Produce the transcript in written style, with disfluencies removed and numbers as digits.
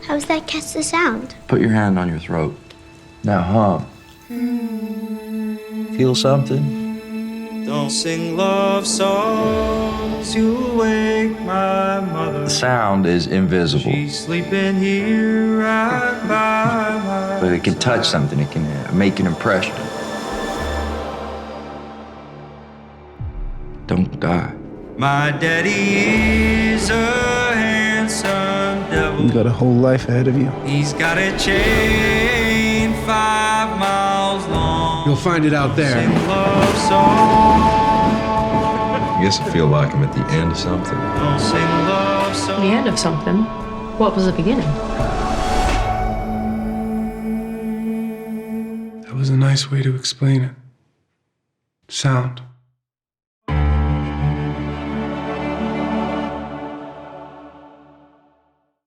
How does that catch the sound? Put your hand on your throat. Now hum. Feel something? Don't sing love songs, you'll wake my mother. The sound is invisible, She's sleeping here right by my but it can touch something. It can make an impression. Don't die. My daddy is a handsome devil. You got a whole life ahead of you. He's got a chain 5 miles long. You'll find it out there. Sing love songs. I guess I feel like I'm at the end of something. Don't sing love songs. The end of something? What was the beginning? That was a nice way to explain it. Sound.